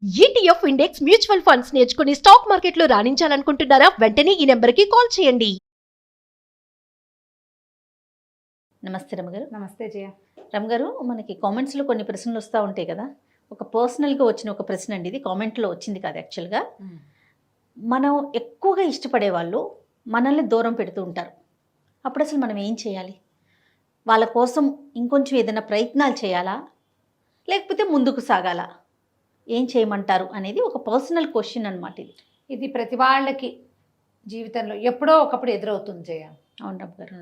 ETF index mutual funds నేర్చుకుని stock మార్కెట్లో రాణించాలనుకుంటున్నారా? వెంటనే ఈ నెంబర్కి కాల్ చేయండి. నమస్తే రమగారు. నమస్తే జయ. రమగారు, మనకి కామెంట్స్లో కొన్ని ప్రశ్నలు వస్తూ ఉంటాయి కదా. ఒక పర్సనల్గా వచ్చిన ఒక ప్రశ్న అండి, ఇది కామెంట్లో వచ్చింది కాదు యాక్చువల్గా. మనం ఎక్కువగా ఇష్టపడే వాళ్ళు మనల్ని దూరం పెడుతూ ఉంటారు. అప్పుడు అసలు మనం ఏం చేయాలి? వాళ్ళ కోసం ఇంకొంచెం ఏదైనా ప్రయత్నాలు చేయాలా, లేకపోతే ముందుకు సాగాలా? ఏం చేయమంటారు అనేది ఒక పర్సనల్ క్వశ్చన్ అనమాట. ఇది ప్రతి వాళ్ళకి జీవితంలో ఎప్పుడో ఒకప్పుడు ఎదురవుతుంది జయ. అవును రమగారు.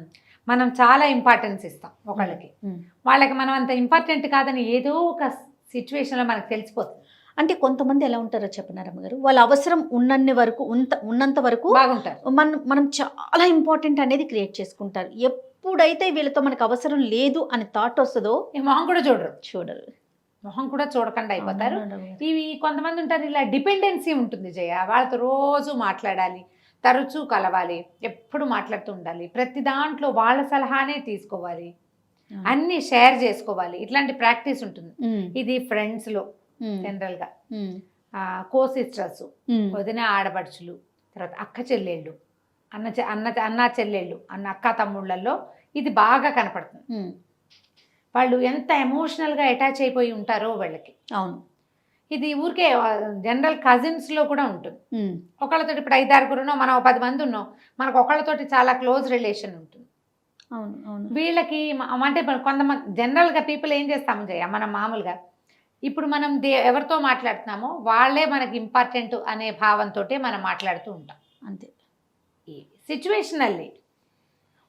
మనం చాలా ఇంపార్టెన్స్ ఇస్తాం ఒకళ్ళకి, వాళ్ళకి మనం అంత ఇంపార్టెంట్ కాదని ఏదో ఒక సిచ్యువేషన్లో మనకు తెలిసిపోతుంది. అంటే కొంతమంది ఎలా ఉంటారో చెప్పినారు రమగారు, వాళ్ళ అవసరం ఉన్నంత వరకు బాగుంటారు. మనం చాలా ఇంపార్టెంట్ అనేది క్రియేట్ చేసుకుంటారు. ఎప్పుడైతే వీళ్ళతో మనకు అవసరం లేదు అని థాట్ వస్తుందో మొహం కూడా చూడరు, మొహం కూడా చూడకుండా అయిపోతారు. ఇవి కొంతమంది ఉంటారు, ఇలా డిపెండెన్సీ ఉంటుంది జయ. వాళ్ళతో రోజు మాట్లాడాలి, తరచూ కలవాలి, ఎప్పుడు మాట్లాడుతూ ఉండాలి, ప్రతి దాంట్లో వాళ్ళ సలహానే తీసుకోవాలి, అన్ని షేర్ చేసుకోవాలి. ఇట్లాంటి ప్రాక్టీస్ ఉంటుంది. ఇది ఫ్రెండ్స్లో జనరల్గా, కో సిస్టర్స్, వదిన ఆడపడుచులు, తర్వాత అక్క చెల్లెళ్ళు, అన్న చెల్లెళ్ళు, అక్క తమ్ముళ్ళల్లో ఇది బాగా కనపడుతుంది. వాళ్ళు ఎంత ఎమోషనల్గా అటాచ్ అయిపోయి ఉంటారో వాళ్ళకి. అవును. ఇది ఊరికే జనరల్ కజిన్స్లో కూడా ఉంటుంది. ఒకళ్ళతోటి ఇప్పుడు 5-6 మనం 10 మంది ఉన్నాం, మనకు ఒకళ్ళతోటి చాలా క్లోజ్ రిలేషన్ ఉంటుంది. అవును అవును. వీళ్ళకి అంటే కొంతమంది జనరల్గా పీపుల్ ఏం చేస్తాము జయ, మనం మామూలుగా ఇప్పుడు మనం ఎవరితో మాట్లాడుతున్నామో వాళ్ళే మనకి ఇంపార్టెంట్ అనే భావంతో మనం మాట్లాడుతూ ఉంటాం. అంతే. ఈ సిచ్యువేషనల్లీ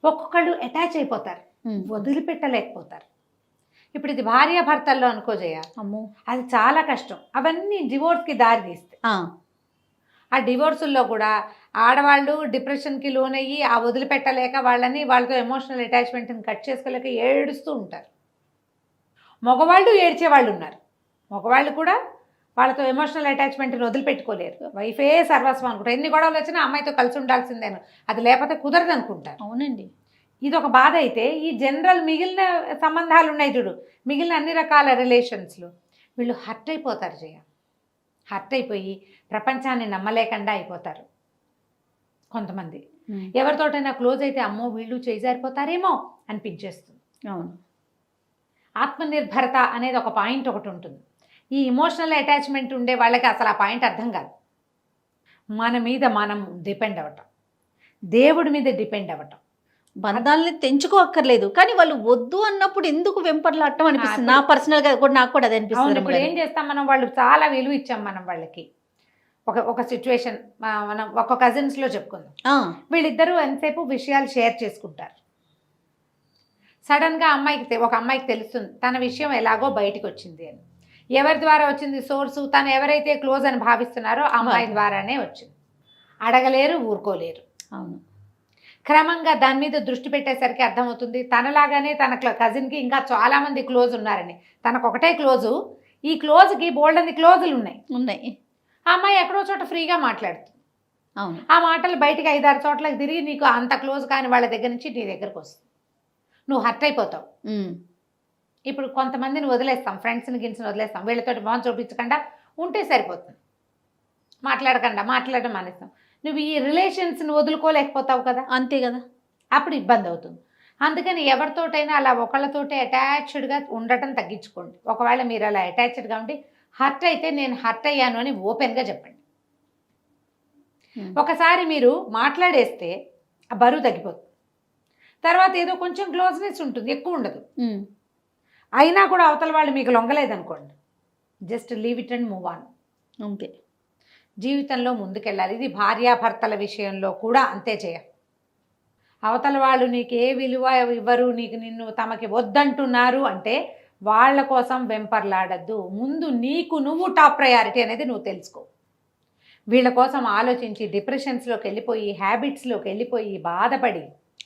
ఒక్కొక్కళ్ళు అటాచ్ అయిపోతారు, వదిలిపెట్టలేకపోతారు. ఇప్పుడు ఇది భార్యాభర్తల్లో అనుకో జయ, అమ్మో అది చాలా కష్టం. అవన్నీ డివోర్స్కి దారి తీస్తాయి. ఆ డివోర్సుల్లో కూడా ఆడవాళ్ళు డిప్రెషన్కి లోనయ్యి ఆ వదిలిపెట్టలేక వాళ్ళతో ఎమోషనల్ అటాచ్మెంట్ని కట్ చేసుకోలేక ఏడుస్తూ ఉంటారు. మగవాళ్ళు ఏడ్చేవాళ్ళు ఉన్నారు. మగవాళ్ళు కూడా వాళ్ళతో ఎమోషనల్ అటాచ్మెంట్ని వదిలిపెట్టుకోలేరు. వైఫే సర్వస్వం అనుకుంటారు. ఎన్ని గొడవలు వచ్చినా అమ్మాయితో కలిసి ఉండాల్సిందేను, అది లేకపోతే కుదరదు అనుకుంటారు. అవునండి. ఇది ఒక బాధ. అయితే ఈ జనరల్ మిగిలిన సంబంధాలు ఉన్నాయి చూడు, మిగిలిన అన్ని రకాల రిలేషన్స్లో వీళ్ళు హర్ట్ అయిపోతారు జయ. హర్ట్ అయిపోయి ప్రపంచాన్ని నమ్మలేకుండా అయిపోతారు. కొంతమంది ఎవరితోటైనా క్లోజ్ అయితే అమ్మో వీళ్ళు చేజారిపోతారేమో అనిపించేస్తుంది. అవును. ఆత్మనిర్భరత అనేది ఒక పాయింట్ ఒకటి ఉంటుంది. ఈ ఇమోషనల్ అటాచ్మెంట్ ఉండే వాళ్ళకి అసలు ఆ పాయింట్ అర్థం కాదు. మన మీద మనం డిపెండ్ అవ్వటం, దేవుడి మీద డిపెండ్ అవ్వటం. బంధాలని తెంచుకోక్కర్లేదు, కానీ వాళ్ళు వద్దు అన్నప్పుడు ఎందుకు వెంపర్లాడటం అనిపిస్తుంది. నా పర్సనల్గా కూడా నాకు కూడా అదే అనిపిస్తుంది. ఇప్పుడు ఏం చేస్తాం మనం, వాళ్ళు చాలా విలువ ఇచ్చాం మనం వాళ్ళకి. ఒక సిచ్యువేషన్ మనం ఒక కజిన్స్లో చెప్పుకుందాం. వీళ్ళిద్దరూ ఎంతసేపు విషయాలు షేర్ చేసుకుంటారు. సడన్గా ఒక అమ్మాయికి తెలుస్తుంది తన విషయం ఎలాగో బయటకు వచ్చింది అని. ఎవరి ద్వారా వచ్చింది సోర్సు? తను ఎవరైతే క్లోజ్ అని భావిస్తున్నారో ఆ అమ్మాయి ద్వారానే వచ్చింది. అడగలేరు, ఊరుకోలేరు. అవును. క్రమంగా దాని మీద దృష్టి పెట్టేసరికి అర్థమవుతుంది తనలాగానే తన కజిన్కి ఇంకా చాలామంది క్లోజ్ ఉన్నారని. తనకు ఒకటే క్లోజు, ఈ క్లోజ్కి బోల్డన్ని క్లోజులు ఉన్నాయి. ఆ అమ్మాయి ఎక్కడో చోట ఫ్రీగా మాట్లాడుతుంది. అవును. ఆ మాటలు బయటికి 5-6 చోట్లకి తిరిగి నీకు అంత క్లోజ్ కాని వాళ్ళ దగ్గర నుంచి నీ దగ్గరకు వస్తుంది. నువ్వు హర్ట్ అయిపోతావు. ఇప్పుడు కొంతమందిని వదిలేస్తాం, ఫ్రెండ్స్ని గిన్స్ని వదిలేస్తాం. వీళ్ళతోటి మొహం చూపించకుండా ఉంటే సరిపోతుంది, మాట్లాడడం మానేస్తాం. నువ్వు ఈ రిలేషన్స్ని వదులుకోలేకపోతావు కదా. అంతే కదా. అప్పుడు ఇబ్బంది అవుతుంది. అందుకని ఎవరితోటైనా అలా ఒకళ్ళతోటే అటాచ్డ్గా ఉండటం తగ్గించుకోండి. ఒకవేళ మీరు అలా అటాచ్డ్గా ఉండి హర్ట్ అయితే నేను హర్ట్ అయ్యాను అని ఓపెన్గా చెప్పండి. ఒకసారి మీరు మాట్లాడేస్తే ఆ బరువు తగ్గిపోతుంది. తర్వాత ఏదో కొంచెం క్లోజ్నెస్ ఉంటుంది, ఎక్కువ ఉండదు. అయినా కూడా అవతల వాళ్ళు మీకు లొంగలేదనుకోండి, just leave it and move on. అంతే. జీవితంలో ముందుకెళ్ళాలి. ఇది భార్యాభర్తల విషయంలో కూడా అంతే చేయ. అవతల వాళ్ళు నీకు ఏ విలువ ఇవ్వరు, నిన్ను తమకి వద్దంటున్నారు అంటే వాళ్ళ కోసం వెంపర్లాడద్దు. ముందు నీకు నువ్వు టాప్ ప్రయారిటీ అనేది నువ్వు తెలుసుకో. వీళ్ళ కోసం ఆలోచించి డిప్రెషన్స్లోకి వెళ్ళిపోయి, హ్యాబిట్స్లోకి వెళ్ళిపోయి బాధపడి,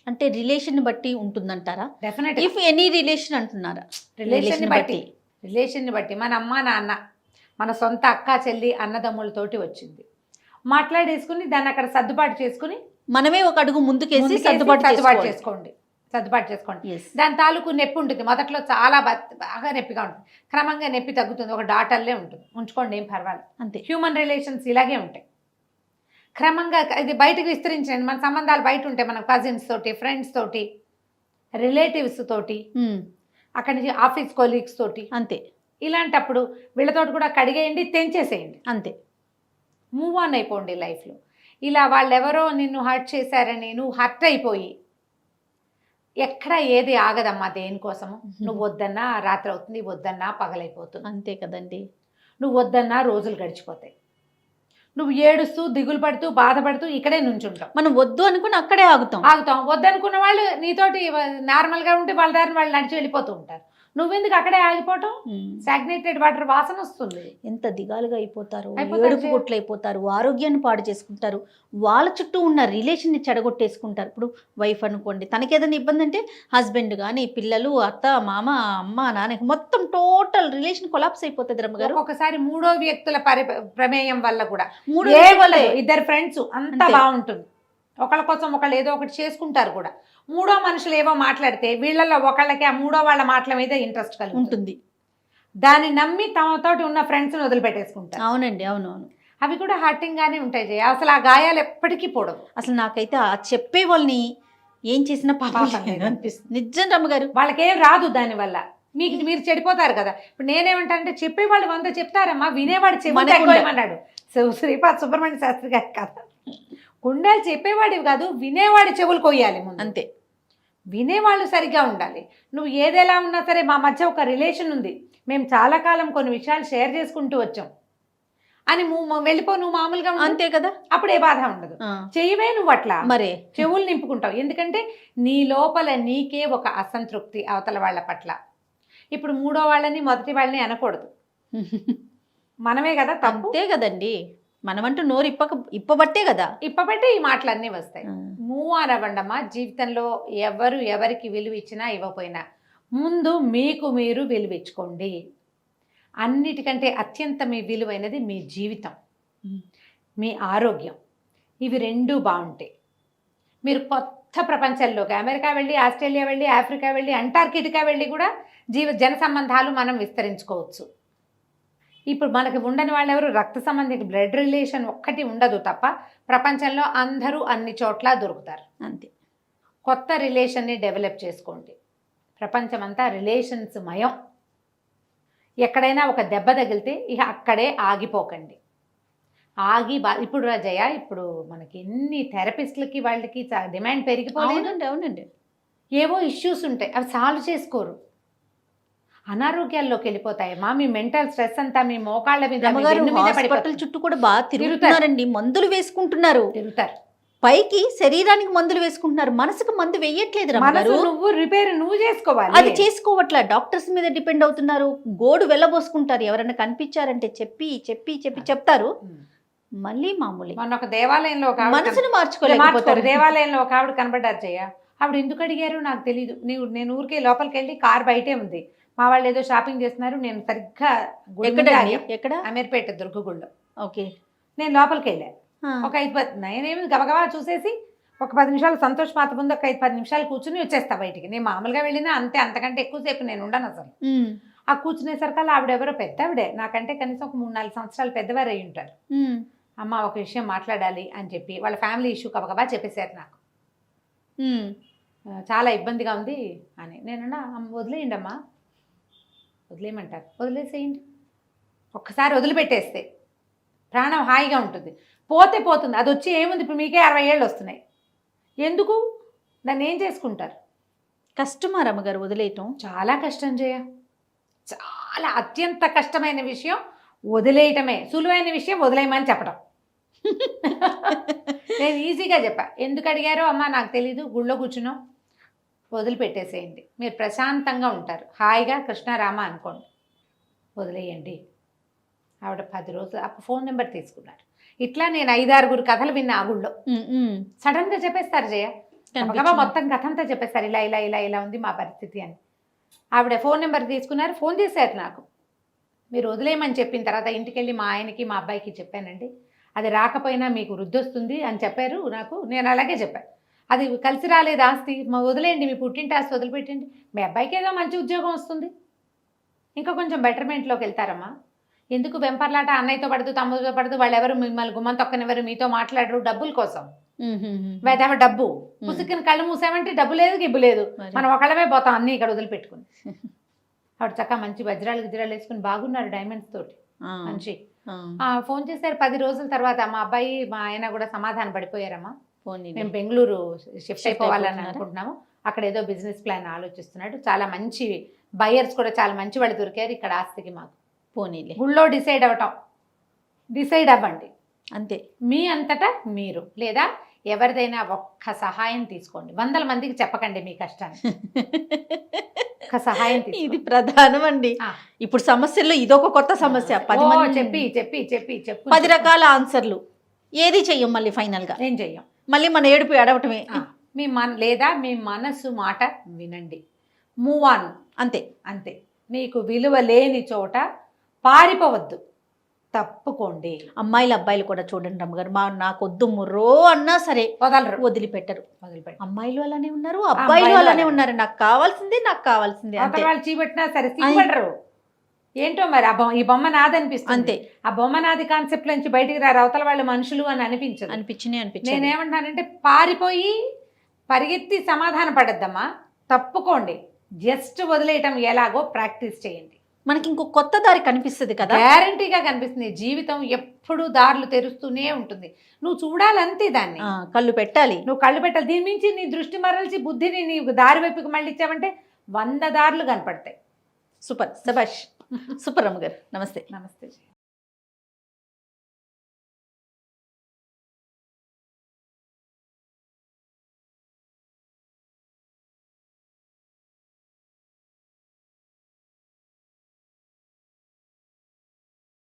అంటే రిలేషన్ బట్టి ఉంటుందంటారా? డెఫినెట్. ఇఫ్ ఎనీ రిలేషన్ అంటున్నారా? రిలేషన్ని బట్టి మన అమ్మ నాన్న, మన సొంత అక్క చెల్లి అన్నదమ్ములతోటి వచ్చింది, మాట్లాడేసుకుని దాన్ని అక్కడ సర్దుబాటు చేసుకుని మనమే ఒక అడుగు ముందుకేసి సర్దుబాటు చేసుకోండి. సర్దుబాటు చేసుకోండి. ఎస్ దాని తాలూకు నొప్పి ఉంటుంది, మొదట్లో చాలా బాగా నొప్పిగా ఉంటుంది, క్రమంగా నొప్పి తగ్గుతుంది, ఒక డాటర్లే ఉంటుంది, ఉంచుకోండి, ఏం పర్వాలేదు. అంతే. హ్యూమన్ రిలేషన్స్ ఇలాగే ఉంటాయి, క్రమంగా ఇది బయటకు విస్తరించండి. మన సంబంధాలు బయట ఉంటాయి, మన కజిన్స్ తోటి, ఫ్రెండ్స్ తోటి, రిలేటివ్స్ తోటి, అక్కడి నుంచి ఆఫీస్ కొలీగ్స్ తోటి. అంతే. ఇలాంటప్పుడు వీళ్ళతోటి కూడా కడిగేయండి, తెంచేసేయండి, అంతే. మూవ్ ఆన్ అయిపోండి లైఫ్లో. ఇలా వాళ్ళెవరో నిన్ను హర్ట్ చేశారని నువ్వు హర్ట్ అయిపోయి ఎక్కడ ఏది ఆగదమ్మా దేనికోసము. నువ్వు వద్దన్నా రాత్రి అవుతుంది, వద్దన్నా పగలైపోతుంది, అంతే కదండి. నువ్వు వద్దన్నా రోజులు గడిచిపోతాయి, నువ్వు ఏడుస్తూ దిగులు పడుతూ బాధపడుతూ ఇక్కడే నుంచుంటావు. మనం వద్దు అనుకుని అక్కడే ఆగుతాం. వద్దనుకున్న వాళ్ళు నీతోటి నార్మల్గా ఉంటే వాళ్ళ దారిని వాళ్ళు నడిచి వెళ్ళిపోతూ ఉంటారు, నువ్వెందుకు అక్కడే ఆగిపోవటం? స్టాగ్నేటెడ్ వాటర్ వాసన వస్తుంది. ఎంత దిగాలుగా అయిపోతారు, ఏడుపు గుట్లు అయిపోతారు, ఆరోగ్యాన్ని పాడు చేసుకుంటారు, వాళ్ళ చుట్టూ ఉన్న రిలేషన్ని చెడగొట్టేసుకుంటారు. ఇప్పుడు వైఫ్ అనుకోండి, తనకి ఏదైనా ఇబ్బంది అంటే హస్బెండ్ కానీ, పిల్లలు, అత్త, మామ, అమ్మ, నాన్న, మొత్తం టోటల్ రిలేషన్ కొలాప్స్ అయిపోతుంది రమ్మగారు. ఒకసారి మూడో వ్యక్తుల ప్రమేయం వల్ల కూడా, ఇద్దరు ఫ్రెండ్స్ అంతా బాగుంటుంది, ఒకళ్ళ కోసం ఒకళ్ళు ఏదో ఒకటి చేసుకుంటారు కూడా, మూడో మనుషులు ఏవో మాట్లాడితే వీళ్ళల్లో ఒకళ్ళకి ఆ మూడో వాళ్ళ మాటల మీద ఇంట్రెస్ట్ కలిగి ఉంటుంది, దాన్ని నమ్మి తమతోటి ఉన్న ఫ్రెండ్స్ని వదిలిపెట్టేసుకుంటారు. అవునండి, అవునవును. అవి కూడా హర్టింగ్ గానే ఉంటాయి జయ, అసలు ఆ గాయాలు ఎప్పటికీ పోవడం. అసలు నాకైతే ఆ చెప్పే వాళ్ళని ఏం చేసినా పాపం అనిపిస్తుంది, నిజం రమ్మగారు. వాళ్ళకేం రాదు దానివల్ల, మీరు చెడిపోతారు కదా. ఇప్పుడు నేనేమంటానంటే చెప్పేవాళ్ళు 100 చెప్తారమ్మా, వినేవాడు చెప్పమన్నాడు శ్రీపాద సుబ్రహ్మణ్య శాస్త్రి గారి కదా. గుండెలు చెప్పేవాడివి కాదు, వినేవాడి చెవులు కొయ్యాలి ముందు. అంతే. వినేవాళ్ళు సరిగ్గా ఉండాలి. నువ్వు ఏదెలా ఉన్నా సరే, మా మధ్య ఒక రిలేషన్ ఉంది, మేము చాలా కాలం కొన్ని విషయాలు షేర్ చేసుకుంటూ వచ్చాం అని వెళ్ళిపో, నువ్వు మామూలుగా అంతే కదా, అప్పుడు ఏ బాధ ఉండదు. చెయ్యవే నువ్వు అట్లా మరే చెవులు నింపుకుంటావు, ఎందుకంటే నీ లోపల నీకే ఒక అసంతృప్తి అవతల వాళ్ళ పట్ల. ఇప్పుడు మూడో వాళ్ళని మొదటి వాళ్ళని అనకూడదు, మనమే కదా తప్పు. అంతే కదండి, మనమంటూ నోరు ఇప్పబట్టే కదా, ఇప్పబట్టే ఈ మాటలన్నీ వస్తాయి. మూవ్ ఆన్ అవ్వండమ్మా. జీవితంలో ఎవరు ఎవరికి విలువ ఇచ్చినా ఇవ్వకపోయినా ముందు మీకు మీరు విలువించుకోండి. అన్నిటికంటే అత్యంత మీ విలువైనది మీ జీవితం, మీ ఆరోగ్యం. ఇవి రెండూ బాగుంటాయి. మీరు కొత్త ప్రపంచంలోకి అమెరికా వెళ్ళి, ఆస్ట్రేలియా వెళ్ళి, ఆఫ్రికా వెళ్ళి, అంటార్కిటికా వెళ్ళి కూడా జన సంబంధాలు మనం విస్తరించుకోవచ్చు. ఇప్పుడు మనకి ఉండని వాళ్ళు ఎవరు, రక్త సంబంధిక బ్లడ్ రిలేషన్ ఒక్కటి ఉండదు తప్ప ప్రపంచంలో అందరూ అన్ని చోట్ల దొరుకుతారు. అంతే. కొత్త రిలేషన్ని డెవలప్ చేసుకోండి. ప్రపంచం అంతా రిలేషన్స్ మయం. ఎక్కడైనా ఒక దెబ్బ తగిలితే ఇక అక్కడే ఆగిపోకండి. ఇప్పుడు రాజయ్య, ఇప్పుడు మనకి ఎన్ని థెరపిస్టులకి వాళ్ళకి డిమాండ్ పెరిగిపోయింది. అవునండి. ఏవో ఇష్యూస్ ఉంటాయి, అవి సాల్వ్ చేసుకోరు, అనారోగ్యాల్లోకి వెళ్ళిపోతాయమ్మా. మీ మెంటల్ స్ట్రెస్ అంతా మీ మోకాళ్ళ మీద, హాస్పిటల్ చుట్టూ కూడా బాగా తిరుగుతున్నారండి, మందులు వేసుకుంటున్నారు, తిరుగుతారు. పైకి శరీరానికి మందులు వేసుకుంటున్నారు, మనసుకు మందు వేయట్లేదు. నువ్వు రిపేర్ నువ్వు చేసుకోవాలి, అది చేసుకోవట్లా. డాక్టర్స్ మీద డిపెండ్ అవుతున్నారు, గోడు వెళ్ళబోసుకుంటారు. ఎవరైనా కనిపించారంటే చెప్పి చెప్పి చెప్పి చెప్తారు, మళ్ళీ మామూలు. మొన్న ఒక దేవాలయంలో ఒక మనసును మార్చుకోలేకపోతారు. దేవాలయంలో ఒక ఆవిడ కనబడ్డారు జయ. ఆవిడ ఎందుకు అడిగారు నాకు తెలియదు. నేను ఊరికే లోపలికి వెళ్ళి కార్ బయటే ఉంది, మా వాళ్ళు ఏదో షాపింగ్ చేస్తున్నారు, నేను సరిగ్గా ఎక్కడ అమీర్పేట దుర్గగుళ్ళో. ఓకే. నేను లోపలికి వెళ్ళాను, ఒక 5-10 నేనేమి గబగబా చూసేసి ఒక 10 నిమిషాలు సంతోష్ మాత ముందు ఒక 5-10 నిమిషాలు కూర్చుని వచ్చేస్తా బయటికి. నేను మామూలుగా వెళ్ళినా అంతే, అంతకంటే ఎక్కువసేపు నేను ఉండను అసలు. ఆ కూర్చునేసరికల్లా ఆవిడెవరో పెద్ద ఆవిడే, నాకంటే కనీసం ఒక 3-4 సంవత్సరాలు పెద్దవారు అయి ఉంటారు. అమ్మ ఒక విషయం మాట్లాడాలి అని చెప్పి వాళ్ళ ఫ్యామిలీ ఇష్యూ గబగబా చెప్పేశారు నాకు. చాలా ఇబ్బందిగా ఉంది అని. నేనన్నా వదిలేయండి అమ్మా, వదిలేయమంటారు, వదిలేసేయండి. ఒక్కసారి వదిలిపెట్టేస్తే ప్రాణం హాయిగా ఉంటుంది. పోతే పోతుంది, అది వచ్చి ఏముంది. ఇప్పుడు మీకే 60 ఏళ్ళు వస్తున్నాయి, ఎందుకు దాన్ని ఏం చేసుకుంటారు? కష్టమా రమ్మగారు వదిలేయటం? చాలా కష్టం జయ, చాలా అత్యంత కష్టమైన విషయం వదిలేయటమే. సులువైన విషయం వదిలేయమని చెప్పడం. నేను ఈజీగా చెప్పా. ఎందుకు అడిగారో అమ్మ నాకు తెలీదు, గుళ్ళో కూర్చున్నాం, వదిలిపెట్టేసేయండి, మీరు ప్రశాంతంగా ఉంటారు, హాయిగా కృష్ణారామ అనుకోండి, వదిలేయండి. ఆవిడ 10 రోజులు ఆ ఫోన్ నెంబర్ తీసుకున్నారు. ఇట్లా నేను 5-6 కథలు విన్నా ఆ గుళ్ళో. సడన్గా చెప్పేస్తారు జయ, మొత్తం కథ అంతా చెప్పేస్తారు, ఇలా ఇలా ఇలా ఇలా ఉంది మా పరిస్థితి అని. ఆవిడ ఫోన్ నెంబర్ తీసుకున్నారు, ఫోన్ చేశారు నాకు. మీరు వదిలేయమని చెప్పిన తర్వాత ఇంటికి వెళ్ళి మా ఆయనకి మా అబ్బాయికి చెప్పానండి, అది రాకపోయినా మీకు వృద్ధి వస్తుంది అని చెప్పారు నాకు. నేను అలాగే చెప్పాను. అది కలిసి రాలేదు ఆస్తి, వదిలేయండి, మీ పుట్టింటి ఆస్తి వదిలిపెట్టండి, మీ అబ్బాయికి ఏదో మంచి ఉద్యోగం వస్తుంది, ఇంకా కొంచెం బెటర్మెంట్లోకి వెళ్తారమ్మా. ఎందుకు వెంపర్లాట, అన్నయ్యతో పడదు తమ్ముడితో పడదు, వాళ్ళు ఎవరు మిమ్మల్ని గుమ్మం తొక్కనివ్వరు, మీతో మాట్లాడరు, డబ్బుల కోసం. వేదేవ డబ్బు పుసుకుని కళ్ళు మూసామంటే డబ్బు లేదు గిబ్బు లేదు, మనం ఒకళ్ళమే పోతాం అన్నీ ఇక్కడ వదిలిపెట్టుకుని. ఆవిడ చక్కగా మంచి వజ్రాలు గిజ్రాలు వేసుకుని బాగున్నారు డైమండ్స్ తోటి మంచి. ఫోన్ చేశారు 10 రోజుల తర్వాత, మా అబ్బాయి మా ఆయన కూడా సమాధాన పడిపోయారమ్మా, మేము బెంగళూరు షిఫ్ట్ అయిపోవాలని అనుకుంటున్నాము, అక్కడ ఏదో బిజినెస్ ప్లాన్ ఆలోచిస్తున్నాడు, చాలా మంచి బయర్స్ కూడా చాలా మంచి వాళ్ళు దొరికారు ఇక్కడ ఆస్తికి మాకు. పోనీలే, గుళ్ళో డిసైడ్ అవ్వండి అంతే, మీ అంతటా మీరు, లేదా ఎవరిదైనా ఒక్క సహాయం తీసుకోండి, 100 మందికి చెప్పకండి మీ కష్టాన్ని, ఒక్క సహాయం తీసుకోండి. ఇది ప్రధానం అండి. ఇప్పుడు సమస్యల్లో ఇదొక కొత్త సమస్య, 10 మంది చెప్పి 10 రకాల ఆన్సర్లు, ఏది చెయ్యం మళ్ళీ ఫైనల్ గా, ఏం చెయ్యం, మళ్ళీ మన ఏడుపు ఏడవటమే. లేదా మీ మనసు మాట వినండి, మూవ్ ఆన్, అంతే. మీకు విలువ లేని చోట పారిపోవద్దు, తప్పుకోండి. అమ్మాయిలు అబ్బాయిలు కూడా చూడండి రమ్మగారు, నాకు వద్దు ముర్రో అన్నా సరే వదిలిపెట్టరు. అమ్మాయిలు అలానే ఉన్నారు, అబ్బాయిలు అలానే ఉన్నారు, నాకు కావాల్సిందే అంతే. వాళ్ళు చీపెట్టినా సరే సిగ్గుపడరు. ఏంటో మరి ఈ బొమ్మ నాదనిపిస్తుంది, అంతే. ఆ బొమ్మ నాది కాన్సెప్ట్ నుంచి బయటికి రారు, అవతల వాళ్ళ మనుషులు అని అనిపించింది. నేనేమంటానంటే పారిపోయి పరిగెత్తి సమాధాన పడద్దమ్మా, తప్పుకోండి, జస్ట్ వదిలేయటం ఎలాగో ప్రాక్టీస్ చేయండి. మనకి ఇంకో కొత్త దారి కనిపిస్తుంది కదా, గ్యారంటీగా కనిపిస్తుంది. జీవితం ఎప్పుడు దారులు తెరుస్తూనే ఉంటుంది, నువ్వు చూడాలంతే, దాన్ని కళ్ళు పెట్టాలి, నువ్వు కళ్ళు పెట్టాలి. దీని మించి నీ దృష్టి మరల్చి బుద్ధిని నీ దారి వైపుకి మళ్ళీ ఇచ్చావంటే 100 దారులు కనపడతాయి. సూపర్, శభాష్, సూపర్ రమ్మగారు, నమస్తే. నమస్తే.